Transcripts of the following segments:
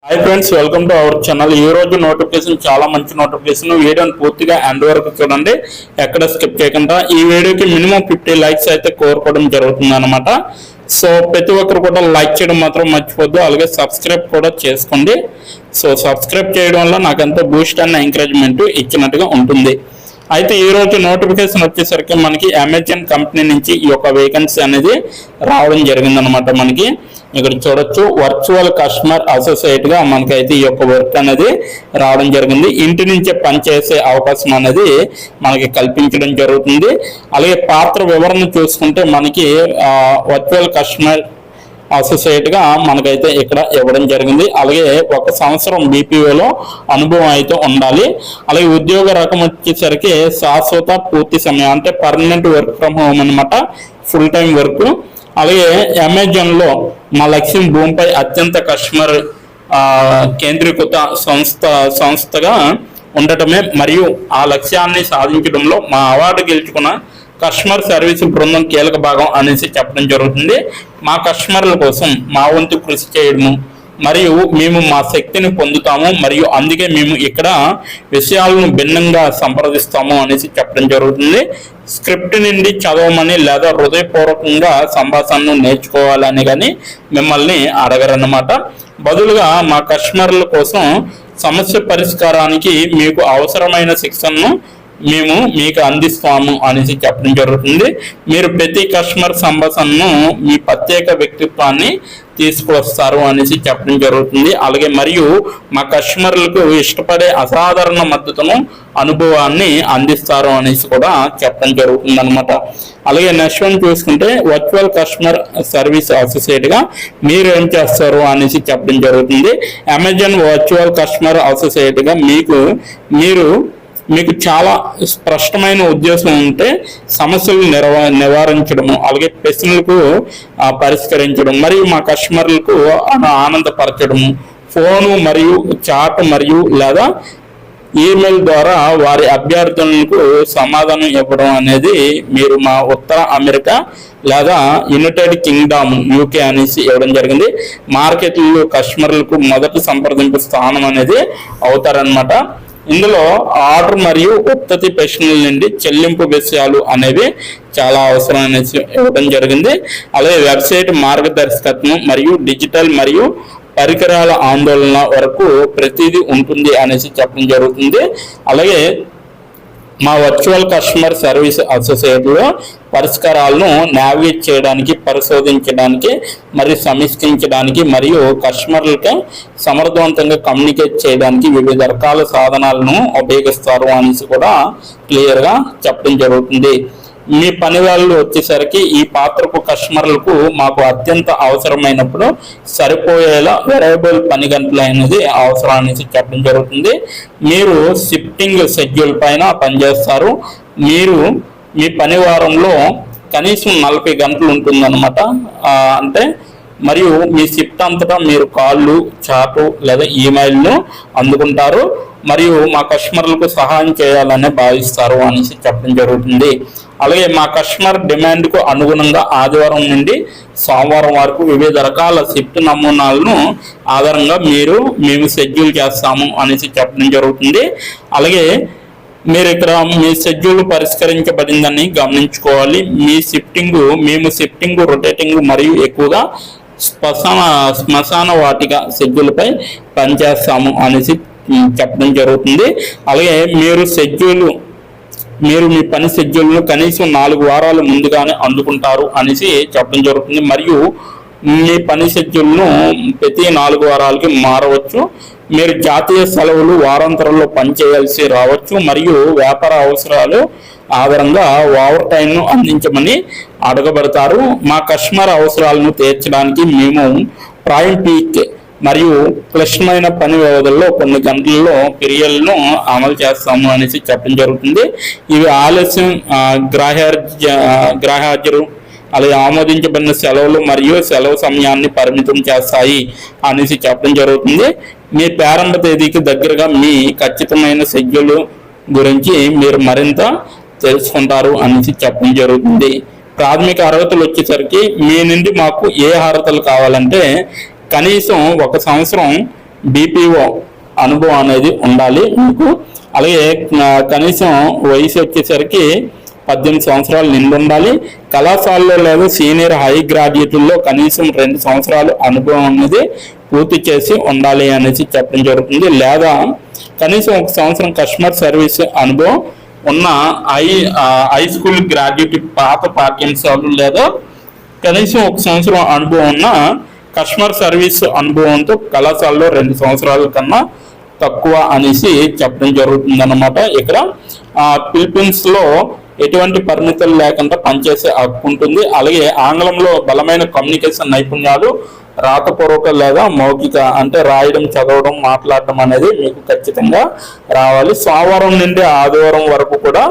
Hi friends, welcome to our channel. ఈ రోజు notification చాలా మంచి నోటిఫికేషన్. వీడియోని పూర్తిగా ఎండ్ వరకు చూడండి, ఎక్కడ స్కిప్ చేయకుండా. ఈ వీడియోకి మినిమం 50 లైక్స్ అయితే కోరుకోవడం జరుగుతుంది అనమాట. సో ప్రతి ఒక్కరు కూడా లైక్ చేయడం మాత్రం మర్చిపోద్దు, అలాగే సబ్స్క్రైబ్ కూడా చేసుకోండి. సో సబ్స్క్రైబ్ చేయడం వల్ల నాకు ఎంతో బూస్ట్ అండ్ ఎంకరేజ్మెంట్ ఇచ్చినట్టుగా ఉంటుంది. అయితే ఈ రోజు నోటిఫికేషన్ వచ్చేసరికి మనకి అమెజాన్ కంపెనీ నుంచి ఈ యొక్క వేకెన్సీ అనేది రావడం జరిగిందనమాట. మనకి ఇక్కడ చూడొచ్చు, వర్చువల్ కస్టమర్ అసోసియేట్ గా మనకైతే ఈ యొక్క వర్క్ అనేది రావడం జరిగింది. ఇంటి నుంచే పనిచేసే అవకాశం అనేది మనకి కల్పించడం జరుగుతుంది. అలాగే పాత్ర వివరణ చూసుకుంటే మనకి వర్చువల్ కస్టమర్ అసోసియేట్ గా మనకైతే ఇక్కడ ఇవ్వడం జరిగింది. అలాగే 1 సంవత్సరం బీపీఓలో అనుభవం అయితే ఉండాలి. అలాగే ఉద్యోగ రకం వచ్చేసరికి శాశ్వత పూర్తి సమయం, అంటే పర్మనెంట్ వర్క్ ఫ్రమ్ హోమ్ అనమాట, ఫుల్ టైం వర్క్. అలాగే అమెజాన్ లో మా లక్ష్యం భూమిపై అత్యంత కస్టమర్ కేంద్రీకృత సంస్థగా ఉండటమే మరియు ఆ లక్ష్యాన్ని సాధించడంలో మా అవార్డు గెలుచుకున్న కస్టమర్ సర్వీస్ బృందం కీలక భాగం అనేసి చెప్పడం జరుగుతుంది. మా కస్టమర్ల కోసం మా వంతు కృషి చేయడము మరియు మేము మా శక్తిని పొందుతాము, మరియు అందుకే మేము ఇక్కడ విషయాలను భిన్నంగా సంప్రదిస్తాము అనేసి చెప్పడం జరుగుతుంది. స్క్రిప్ట్ నుండి చదవమని లేదా హృదయపూర్వకంగా సంభాషణను నేర్చుకోవాలని కానీ మిమ్మల్ని అడగరన్నమాట. బదులుగా మా కస్టమర్ల కోసం సమస్య పరిష్కారానికి మీకు అవసరమైన శిక్షణను మేము మీకు అందిస్తాము అనేసి చెప్పడం జరుగుతుంది. మీరు ప్రతి కస్టమర్ సంభాషణను మీ ప్రత్యేక వ్యక్తిత్వాన్ని తీసుకువస్తారు అనేసి చెప్పడం జరుగుతుంది. అలాగే మరియు మా కస్టమర్లకు ఇష్టపడే అసాధారణ మద్దతును అనుభవాన్ని అందిస్తారు అనేసి కూడా చెప్పడం జరుగుతుంది అనమాట. అలాగే నెక్స్ట్ వన్ చూసుకుంటే, వర్చువల్ కస్టమర్ సర్వీస్ అసోసియేట్ గా మీరు ఏం చేస్తారు అనేసి చెప్పడం జరుగుతుంది. అమెజాన్ వర్చువల్ కస్టమర్ అసోసియేట్ గా మీకు చాలా స్పష్టమైన ఉద్దేశం ఉంటే సమస్యలు నివారించడము, అలాగే ప్రశ్నలకు పరిష్కరించడం మరియు మా కస్టమర్లకు ఆనందపరచడము, ఫోను మరియు చాట్ మరియు లేదా ఈమెయిల్ ద్వారా వారి అభ్యర్థులకు సమాధానం ఇవ్వడం అనేది మీరు మా ఉత్తర అమెరికా లేదా యునైటెడ్ కింగ్డమ్ యూకే అనేసి ఇవ్వడం జరిగింది. మార్కెట్లో కస్టమర్లకు మొదటి సంప్రదింపు స్థానం అనేది అవుతారనమాట. ఇందులో ఆర్డర్ మరియు ఉత్పత్తి ప్రశ్నల నుండి చెల్లింపు విషయాలు అనేవి చాలా అవసరం అనేసి ఇవ్వడం జరిగింది. అలాగే వెబ్సైట్ మార్గదర్శకత్వం మరియు డిజిటల్ మరియు పరికరాల ఆందోళన వరకు ప్రతిదీ ఉంటుంది అనేసి చెప్పడం జరుగుతుంది. అలాగే మా వర్చువల్ కస్టమర్ సర్వీస్ అసోసియేట్లో పరిష్కారాలను నావిగేట్ చేయడానికి, పరిశోధించడానికి మరియు సమీక్షించడానికి మరియు కస్టమర్లతో సమర్థవంతంగా కమ్యూనికేట్ చేయడానికి వివిధ రకాల సాధనాలను ఉపయోగిస్తారు అనేసి కూడా క్లియర్గా చెప్పడం జరుగుతుంది. మీ పని వాళ్ళు వచ్చేసరికి ఈ పాత్రకు కస్టమర్లకు మాకు అత్యంత అవసరమైనప్పుడు సరిపోయేలా వేరియబుల్ పని గంటలు అనేది అవసరం అనేసి చెప్పడం జరుగుతుంది. మీరు షిఫ్టింగ్ షెడ్యూల్ పైన పనిచేస్తారు. మీరు మీ పని వారంలో కనీసం 40 గంటలు ఉంటుందన్నమాట. అంటే మరియు మీ షిఫ్ట్ అంతటా మీరు కాళ్ళు, చాటు లేదా ఈమెయిల్ను అందుకుంటారు మరియు మా కస్టమర్లకు సహాయం చేయాలని భావిస్తారు అనేసి చెప్పడం జరుగుతుంది. అలాగే మా కస్టమర్ డిమాండ్కు అనుగుణంగా ఆదివారం నుండి సోమవారం వరకు వివిధ రకాల షిఫ్ట్ నమూనాలను ఆధారంగా మేము షెడ్యూల్ చేస్తాము అనేసి చెప్పడం జరుగుతుంది. అలాగే మీరు ఇక్కడ మీ షెడ్యూల్ పరిష్కరించబడిందని గమనించుకోవాలి. మేము షిఫ్టింగ్, రొటేటింగ్ మరియు ఎక్కువగా శ్మశాన వాటిక షెడ్యూల్పై పనిచేస్తాము అనేసి చెప్పడం జరుగుతుంది. అలాగే మీరు మీ పని షెడ్యూల్ను కనీసం 4 వారాల ముందుగానే అందుకుంటారు అనేసి చెప్పడం జరుగుతుంది. మరియు మీ పని షెడ్యూల్ను ప్రతి 4 వారాలకి మారవచ్చు. మీరు జాతీయ సెలవులు, వారాంతరంలో పనిచేయాల్సి రావచ్చు మరియు వ్యాపార అవసరాలు ఆధారంగా ఓవర్ టైంను అందించమని అడగబడతారు. మా కస్టమర్ అవసరాలను తీర్చడానికి మేము ప్రైమ్ పీక్ మరియు క్లిష్టమైన పని వ్యవధుల్లో కొన్ని గంటల్లో పీరియడ్లను అమలు చేస్తాము అనేసి చెప్పడం జరుగుతుంది. ఇవి ఆలస్యం, గ్రాహ్యార్జరు, అలాగే ఆమోదించబడిన సెలవులు మరియు సెలవు సమయాన్ని పరిమితం చేస్తాయి అనేసి చెప్పడం జరుగుతుంది. మీ ప్రారంభ తేదీకి దగ్గరగా మీ ఖచ్చితమైన షెడ్యూల్ గురించి మీరు మరింత తెలుసుకుంటారు అనేసి చెప్పడం జరుగుతుంది. ప్రాథమిక అర్హతలు వచ్చేసరికి మీ నుండి మాకు ఏ అర్హతలు కావాలంటే, కనీసం 1 సంవత్సరం BPO అనుభవం అనేది ఉండాలి మీకు. అలాగే కనీసం వయసు వచ్చేసరికి 18 సంవత్సరాలు నిండి ఉండాలి. కళాశాలలో లేదా సీనియర్ హై గ్రాడ్యుయేట్లో కనీసం 2 సంవత్సరాలు అనుభవం అనేది పూర్తి చేసి ఉండాలి అనేసి చెప్పడం జరుగుతుంది. లేదా కనీసం 1 సంవత్సరం కస్టమర్ సర్వీస్ అనుభవం ఉన్న హై స్కూల్ గ్రాడ్యుయేట్ పాత పాఠ్యాంశాలు లేదా కనీసం 1 సంవత్సరం అనుభవం ఉన్న కస్టమర్ సర్వీస్ అనుభవంతో కళాశాలలో 2 సంవత్సరాల కన్నా తక్కువ అనేసి చెప్పడం జరుగుతుంది అన్నమాట. ఇక్కడ ఫిలిప్పీన్స్ లో ఎటువంటి పరిమితులు లేకుండా పనిచేసే హక్కు ఉంటుంది. అలాగే ఆంగ్లంలో బలమైన కమ్యూనికేషన్ నైపుణ్యాలు, రాతపూర్వక లేదా మౌఖిక అంటే రాయడం, చదవడం, మాట్లాడడం అనేది మీకు ఖచ్చితంగా రావాలి. సోమవారం నుండి ఆదివారం వరకు కూడా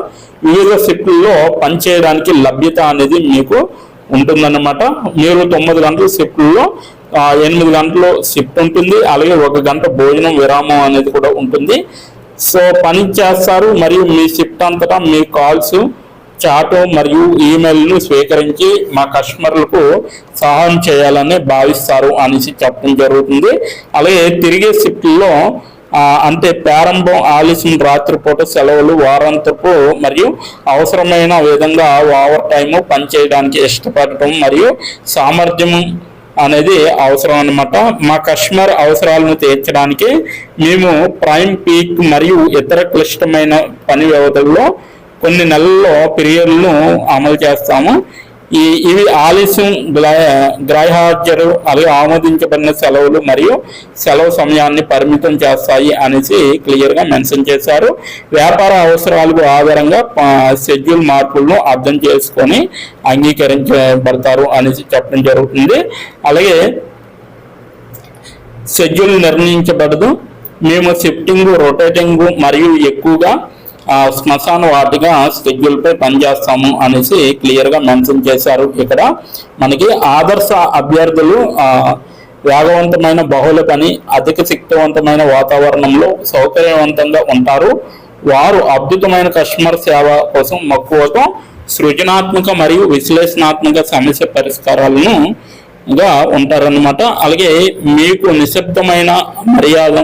వివిధ షిఫ్ట్లలో పనిచేయడానికి లభ్యత అనేది మీకు ఉంటుందన్నమాట. మీరు 9 గంటల షిఫ్ట్లో 8 గంటలు షిఫ్ట్ ఉంటుంది. అలాగే 1 గంట భోజనం విరామం అనేది కూడా ఉంటుంది. సో పని చేస్తారు మరియు మీ షిఫ్ట్ అంతటా మీ కాల్స్, చాట్ మరియు ఈమెయిల్ను స్వీకరించి మా కస్టమర్లకు సహాయం చేయాలని భావిస్తారు అనేసి చెప్పడం జరుగుతుంది. అలాగే తిరిగే షిఫ్ట్లో అంటే ప్రారంభం, ఆలస్యం, రాత్రిపూట సెలవులు, వారాంతపు మరియు అవసరమైన విధంగా ఓవర్ టైమ్ పనిచేయడానికి ఇష్టపడటం మరియు సామర్థ్యం అనేది అవసరం అన్నమాట. మా కస్టమర్ అవసరాలను తీర్చడానికి మేము ప్రైమ్, పీక్ మరియు ఇతర క్లిష్టమైన పని వ్యవధుల్లో కొన్ని నెలల్లో పీరియడ్లను అమలు చేస్తాము. ఇవి ఆలస్యం, గ్రాహ్యహాజరు, అలాగే ఆమోదించబడిన సెలవులు మరియు సెలవు సమయాన్ని పరిమితం చేస్తాయి అనేసి క్లియర్గా మెన్షన్ చేశారు. వ్యాపార అవసరాలకు ఆధారంగా షెడ్యూల్ మార్పులను అర్థం చేసుకొని అంగీకరించబడతారు అనేసి చెప్పడం జరుగుతుంది. అలాగే షెడ్యూల్ నిర్ణయించబడదు. మేము షిఫ్టింగ్, రొటేటింగ్ మరియు ఎక్కువగా శ్మశాన వాటిగా షెడ్యూల్ పై పనిచేస్తాము అనేసి క్లియర్ గా మెన్షన్ చేశారు. ఇక్కడ మనకి ఆదర్శ అభ్యర్థులు వేగవంతమైన బహుళ పని, అధిక శక్తివంతమైన వాతావరణంలో సౌకర్యవంతంగా ఉంటారు. వారు అద్భుతమైన కస్టమర్ సేవ కోసం మక్కువతో సృజనాత్మక మరియు విశ్లేషణాత్మక సమస్య పరిష్కారాలను ఉంటారన్నమాట. అలాగే మీకు నిశ్శబ్దమైన మర్యాద,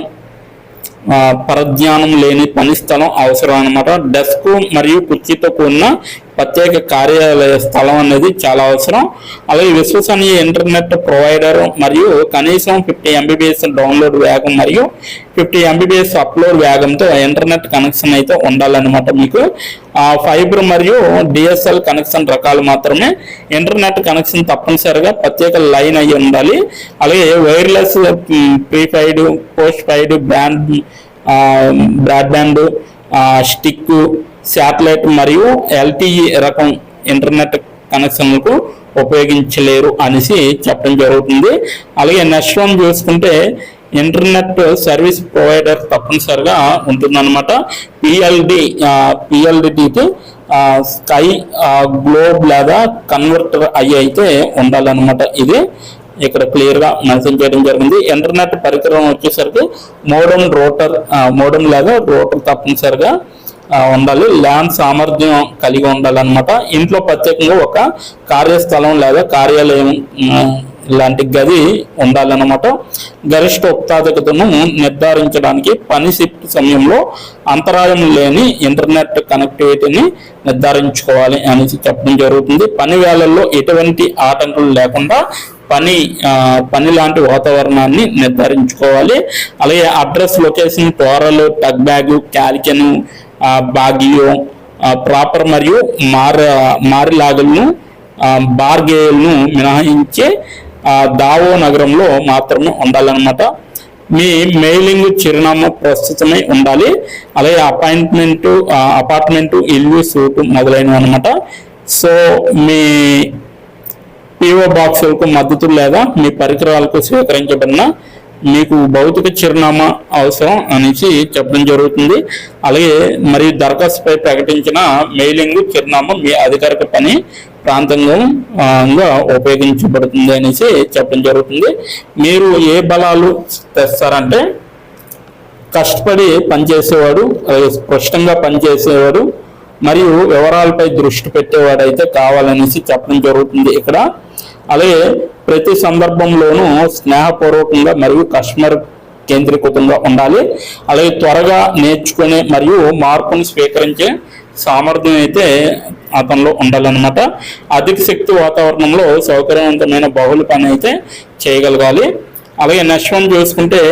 పరజ్ఞానం లేని పని స్థలం అవసరం అన్నమాట. డెస్క్ మరియు కుర్చీతో కూడిన ప్రత్యేక కార్యాలయ స్థలం అనేది చాలా అవసరం. అలాగే విశ్వసనీయ ఇంటర్నెట్ ప్రొవైడర్ మరియు కనీసం 50 MBPS డౌన్లోడ్ వేగం మరియు 50 MBPS అప్లోడ్ వేగంతో ఇంటర్నెట్ కనెక్షన్ అయితే ఉండాలన్నమాట. మీకు ఫైబర్ మరియు DSL కనెక్షన్ రకాలు మాత్రమే. ఇంటర్నెట్ కనెక్షన్ తప్పనిసరిగా ప్రత్యేక లైన్ అయి ఉండాలి. అలాగే wireless, prepaid, post paid, broadband, stick, satellite మరియు LTE రకం ఇంటర్నెట్ కనెక్షన్లకు ఉపయోగించలేరు అనేసి చెప్పడం జరుగుతుంది. అలాగే నెక్స్ట్ వన్ చూసుకుంటే ఇంటర్నెట్ సర్వీస్ ప్రొవైడర్ తప్పనిసరిగా ఉంటుందన్నమాట. PLDT స్కై, గ్లోబ్ లేదా కన్వర్టర్ అయితే ఉండాలన్నమాట. ఇది ఇక్కడ క్లియర్ గా మెన్షన్ చేయడం జరిగింది. ఇంటర్నెట్ పరికరం వచ్చేసరికి మోడమ్ లేదా రోటర్ తప్పనిసరిగా ఉండాలి. ల్యాన్ సామర్థ్యం కలిగి ఉండాలన్నమాట. ఇంట్లో ప్రత్యేకంగా ఒక కార్యస్థలం లేదా కార్యాలయం లాంటి గది ఉండాలన్నమాట. గరిష్ట ఉత్పాదకతను నిర్ధారించడానికి పని షిఫ్ట్ సమయంలో అంతరాయం లేని ఇంటర్నెట్ కనెక్టివిటీని నిర్ధారించుకోవాలి అనేసి చెప్పడం జరుగుతుంది. పని వేళల్లో ఎటువంటి ఆటంకాలు లేకుండా పని లాంటి వాతావరణాన్ని నిర్ధారించుకోవాలి. అలాగే అడ్రస్, లొకేషన్, టోరల్, టగ్ బ్యాగ్, క్యాలికెన్, బాగియో, ప్రాపర్ మరియు మారిలాగులను, బార్గేలను మినహాయించే దావో నగరంలో మాత్రమే ఉండాలన్నమాట. మీ మెయిలింగ్ చిరునామా ప్రస్తుతమై ఉండాలి. అలాగే అపార్ట్మెంటు, ఇల్లు, సూటు మొదలైనవి అనమాట. సో మీ PO బాక్సులకు మద్దతు లేదా మీ పరికరాలకు స్వీకరించబడిన మీకు భౌతిక చిరునామా అవసరం అనేసి చెప్పడం జరుగుతుంది. అలాగే మరియు దరఖాస్తుపై ప్రకటించిన మెయిలింగ్ చిరునామా మీ అధికారిక పని ప్రాంతంగా ఉపయోగించబడుతుంది అనేసి చెప్పడం జరుగుతుంది. మీరు ఏ బలాలు తెస్తారంటే కష్టపడి పనిచేసేవాడు, స్పష్టంగా పనిచేసేవాడు మరియు వివరాలపై దృష్టి పెట్టేవాడు అయితే కావాలనేసి చెప్పడం జరుగుతుంది ఇక్కడ. అలాగే ప్రతి సందర్భంలోనూ స్నేహపూర్వకంగా మరియు కస్టమర్ కేంద్రీకృతంగా ఉండాలి. అలాగే త్వరగా నేర్చుకునే మరియు మార్పును స్వీకరించే సామర్థ్యం అయితే అతనిలో ఉండాలన్నమాట. అధిక శక్తి వాతావరణంలో సౌకర్యవంతమైన బహుళ పని అయితే చేయగలగాలి. అలాగే నెక్స్ట్ వన్ చూసుకుంటే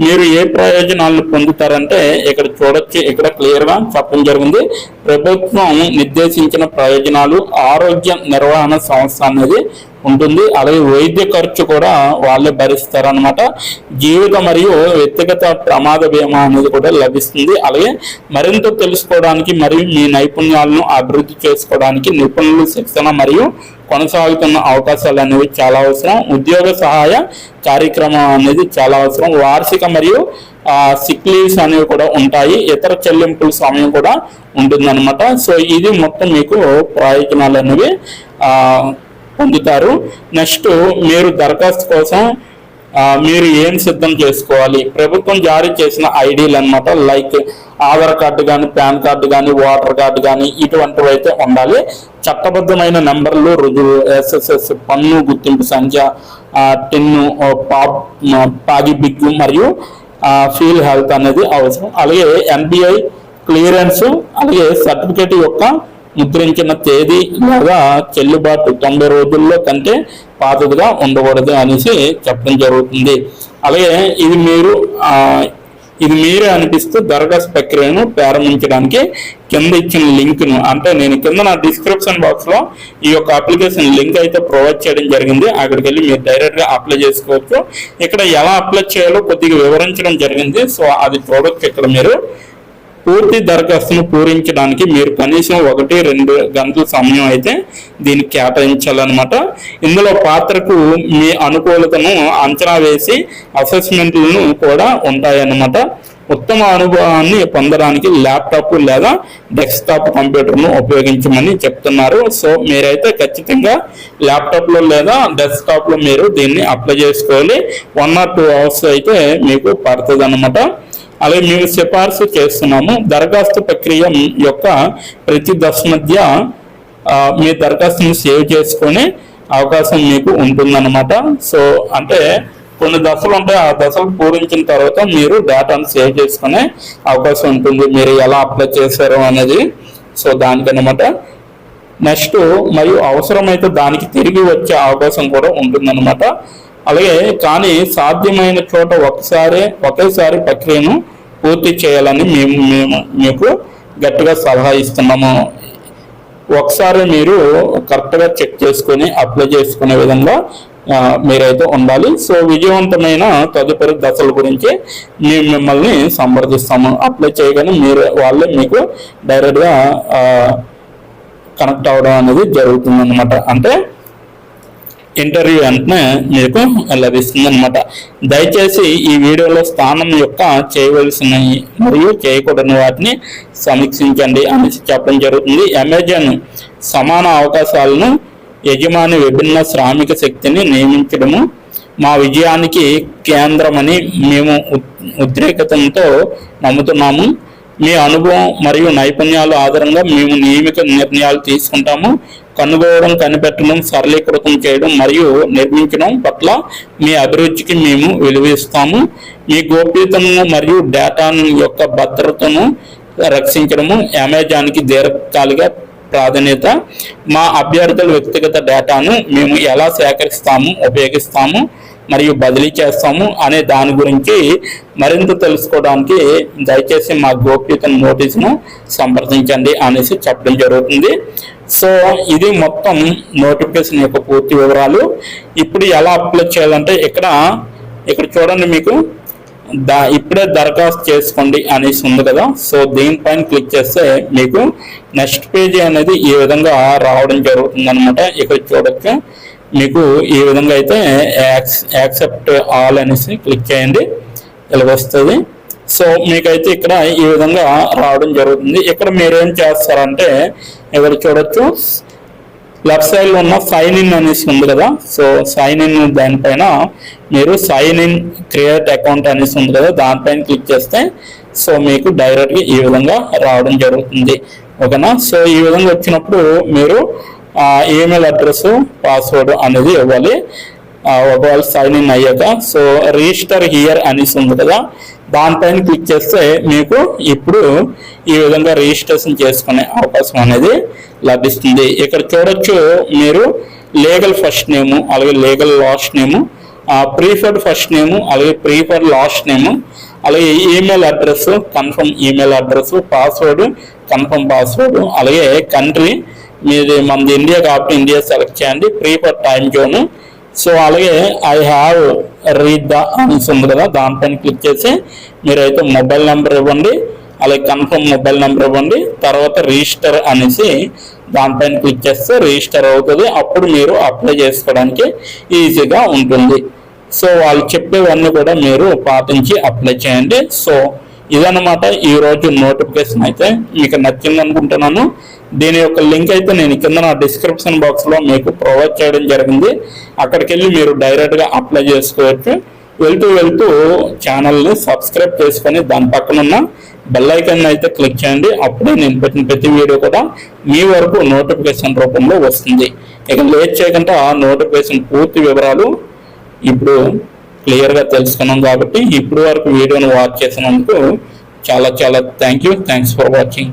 మీరు ఏ ప్రయోజనాలను పొందుతారంటే ఇక్కడ చూడొచ్చు, ఇక్కడ క్లియర్గా చెప్పడం జరిగింది. ప్రభుత్వం నిర్దేశించిన ప్రయోజనాలు, ఆరోగ్య నిర్వహణ సంస్థ అనేది ఉంటుంది. అలాగే వైద్య ఖర్చు కూడా వాళ్ళే భరిస్తారనమాట. జీవిత మరియు వ్యక్తిగత ప్రమాద బీమా అనేది కూడా లభిస్తుంది. అలాగే మరింత తెలుసుకోవడానికి మరియు మీ నైపుణ్యాలను అభివృద్ధి చేసుకోవడానికి నిపుణులు శిక్షణ మరియు కొనసాగుతున్న అవకాశాలు అనేవి చాలా అవసరం. ఉద్యోగ సహాయ కార్యక్రమం అనేది చాలా అవసరం. వార్షిక మరియు సిక్ లీవ్స్ అనేవి కూడా ఉంటాయి. ఇతర చెల్లింపుల సమయం కూడా ఉంటుందన్నమాట. సో ఇది మొత్తం మీకు ప్రయోజనాలు అనేవి పొందుతారు. నెక్స్ట్ మీరు దరఖాస్తు కోసం మీరు ఏం సిద్ధం చేసుకోవాలి? ప్రభుత్వం జారీ చేసిన ఐడీలు అన్నమాట. లైక్ ఆధార్ కార్డు కానీ, పాన్ కార్డు కానీ, ఓటర్ కార్డు కానీ ఇటువంటివి అయితే ఉండాలి. చట్టబద్ధమైన నెంబర్లు, రుజువు, ఎస్ఎస్ఎస్, పన్ను గుర్తింపు సంఖ్య, టిన్ను, పాగి బిగ్గు మరియు ఫీల్ హెల్త్ అనేది అవసరం. అలాగే ఎన్బిఐ క్లియరెన్స్, అలాగే సర్టిఫికేట్ యొక్క ముద్రించిన తేదీ లేదా చెల్లుబాటు 90 రోజుల్లో కంటే పాతదిగా ఉండకూడదు అనేసి చెప్పడం జరుగుతుంది. అలాగే ఇది మీరే అనిపిస్తూ దరఖాస్తు ప్రక్రియను ప్రారంభించడానికి కింద ఇచ్చిన లింక్ను, అంటే నేను కింద నా డిస్క్రిప్షన్ బాక్స్లో ఈ యొక్క అప్లికేషన్ లింక్ అయితే ప్రొవైడ్ చేయడం జరిగింది. అక్కడికి వెళ్ళి మీరు డైరెక్ట్గా అప్లై చేసుకోవచ్చు. ఇక్కడ ఎలా అప్లై చేయాలో కొద్దిగా వివరించడం జరిగింది. సో అది చూడొచ్చు. ఇక్కడ మీరు పూర్తి దరఖాస్తును పూరించడానికి మీరు కనీసం 1-2 గంటల సమయం అయితే దీనికి కేటాయించాలన్నమాట. ఇందులో పాత్రకు మీ అనుకూలతను అంచనా వేసి అసెస్మెంట్లను కూడా ఉంటాయన్నమాట. ఉత్తమ అనుభవాన్ని పొందడానికి ల్యాప్టాప్ లేదా డెస్క్టాప్ కంప్యూటర్ను ఉపయోగించమని చెప్తున్నారు. సో మీరైతే ఖచ్చితంగా ల్యాప్టాప్లో లేదా డెస్క్టాప్లో మీరు దీన్ని అప్లై చేసుకోవాలి. 1 or 2 hours అయితే మీకు పడుతుంది అన్నమాట. అలాగే మేము సిఫార్సు చేస్తున్నాము. దరఖాస్తు ప్రక్రియ యొక్క ప్రతి దశ మధ్య మీ దరఖాస్తుని సేవ్ చేసుకునే అవకాశం మీకు ఉంటుందన్నమాట. సో అంటే కొన్ని దశలు ఉంటాయి. ఆ దశలు పూరించిన తర్వాత మీరు డేటాను సేవ్ చేసుకునే అవకాశం ఉంటుంది, మీరు ఎలా అప్లై చేశారు అనేది. సో దానికన్నమాట. నెక్స్ట్ మరియు అవసరమైతే దానికి తిరిగి వచ్చే అవకాశం కూడా ఉంటుందన్నమాట. అలాగే కానీ సాధ్యమైన చోట ఒకేసారి ప్రక్రియను పూర్తి చేయాలని మేము మీకు గట్టిగా సలహా ఇస్తున్నాము. ఒకసారి మీరు కరెక్ట్గా చెక్ చేసుకొని అప్లై చేసుకునే విధంగా మీరైతే ఉండాలి. సో విజయవంతమైన తదుపరి దశల గురించి మేము మిమ్మల్ని సంప్రదిస్తాము. అప్లై చేయగానే వాళ్ళే మీకు డైరెక్ట్గా కనెక్ట్ అవ్వడం అనేది జరుగుతుంది అన్నమాట. అంటే ఇంటర్వ్యూ వెంటనే మీకు లభిస్తుంది అనమాట. దయచేసి ఈ వీడియోలో స్థానం యొక్క చేయవలసినవి మరియు చేయకూడని వాటిని సమీక్షించండి అనేసి చెప్పడం జరుగుతుంది. అమెజాన్ సమాన అవకాశాలను యజమాని విభిన్న శ్రామిక శక్తిని నియమించడము మా విజయానికి కేంద్రమని మేము ఉద్రేకతంతో నమ్ముతున్నాము. మీ అనుభవం మరియు నైపుణ్యాల ఆధారంగా మేము నియమిత నిర్ణయాలు తీసుకుంటాము. కనుగోవడం, కనిపెట్టడం, సరళీకృతం చేయడం మరియు నిర్మించడం పట్ల మీ అభిరుచికి మేము విలువిస్తాము. మీ గోప్యతను మరియు డేటా యొక్క భద్రతను రక్షించడము అమెజాన్కి దీర్ఘకాలిక ప్రాధాన్యత. మా అభ్యర్థుల వ్యక్తిగత డేటాను మేము ఎలా సేకరిస్తాము, ఉపయోగిస్తాము మరియు బదిలీ చేస్తాము అనే దాని గురించి మరింత తెలుసుకోవడానికి దయచేసి మా గోప్యత నోటీసును సంప్రదించండి అనేసి చెప్పడం జరుగుతుంది. సో ఇది మొత్తం నోటిఫికేషన్ యొక్క పూర్తి వివరాలు. ఇప్పుడు ఎలా అప్లై చేయాలంటే ఇక్కడ చూడండి, మీకు ఇప్పుడే దరఖాస్తు చేసుకోండి అనేసి ఉంది కదా. సో దీనిపైన క్లిక్ చేస్తే మీకు నెక్స్ట్ పేజీ అనేది ఈ విధంగా రావడం జరుగుతుంది అనమాట. ఇక్కడ చూడొచ్చు, మీకు ఈ విధంగా అయితే యాక్సెప్ట్ ఆల్ అనేసి క్లిక్ చేయండి, ఇలా వస్తుంది. సో మీకైతే ఇక్కడ ఈ విధంగా రావడం జరుగుతుంది. ఇక్కడ మీరేం చేస్తారంటే ఇక్కడ చూడొచ్చు, లెఫ్ట్ సైడ్ లో ఉన్న సైన్ ఇన్ అనేసి ఉంది కదా. సో సైన్ ఇన్ దానిపైన మీరు సైన్ ఇన్ క్రియేట్ అకౌంట్ అనేసి ఉంది కదా, దానిపైన క్లిక్ చేస్తే సో మీకు డైరెక్ట్గా ఈ విధంగా రావడం జరుగుతుంది. ఓకేనా. సో ఈ విధంగా వచ్చినప్పుడు మీరు ఈమెయిల్ అడ్రస్, పాస్వర్డ్ అనేది ఇవ్వాలి. ఒకవేళ సైన్ ఇన్ అయ్యాక సో రిజిస్టర్ హియర్ అనేసి ఉంది కదా, దానిపైన క్లిక్ చేస్తే మీకు ఇప్పుడు ఈ విధంగా రిజిస్ట్రేషన్ చేసుకునే అవకాశం అనేది లభిస్తుంది. ఇక్కడ చూడొచ్చు మీరు లీగల్ ఫస్ట్ నేము, అలాగే legal last name, preferred first name, అలాగే ప్రీఫర్డ్ లాస్ట్ నేము, అలాగే email address, confirm email address, password, confirm password, అలాగే కంట్రీ మీది మనది ఇండియా కాబట్టి ఇండియా సెలెక్ట్ చేయండి, ప్రీఫర్డ్ టైం జోన్. సో అలాగే ఐ హ్యావ్ రీడ్ ద అనేసి ఉంది కదా, దానిపైన క్లిక్ చేసి మీరైతే మొబైల్ నెంబర్ ఇవ్వండి, అలాగే కన్ఫర్మ్ మొబైల్ నెంబర్ ఇవ్వండి, తర్వాత రిజిస్టర్ అనేసి దానిపైన క్లిక్ చేస్తే రిజిస్టర్ అవుతుంది. అప్పుడు మీరు అప్లై చేసుకోవడానికి ఈజీగా ఉంటుంది. సో వాళ్ళు చెప్పేవన్నీ కూడా మీరు పాటించి అప్లై చేయండి. సో ఇదన్నమాట ఈరోజు నోటిఫికేషన్. అయితే మీకు నచ్చింది అనుకుంటున్నాను. దీని యొక్క లింక్ అయితే నేను కింద నా డిస్క్రిప్షన్ బాక్స్లో మీకు ప్రొవైడ్ చేయడం జరిగింది. అక్కడికి వెళ్ళి మీరు డైరెక్ట్గా అప్లై చేసుకోవచ్చు. వెళ్తూ ఛానల్ని సబ్స్క్రైబ్ చేసుకొని దాని పక్కన ఉన్న బెల్ ఐకాన్ అయితే క్లిక్ చేయండి. అప్పుడే నేను పెట్టిన ప్రతి వీడియో కూడా మీ వరకు నోటిఫికేషన్ రూపంలో వస్తుంది. ఇక లేట్ చేయకుండా నోటిఫికేషన్ పూర్తి వివరాలు ఇప్పుడు క్లియర్గా తెలుసుకున్నాం. కాబట్టి ఇప్పుడు వరకు వీడియోను వాచ్ చేసినందుకు చాలా థ్యాంక్స్ ఫర్ వాచింగ్.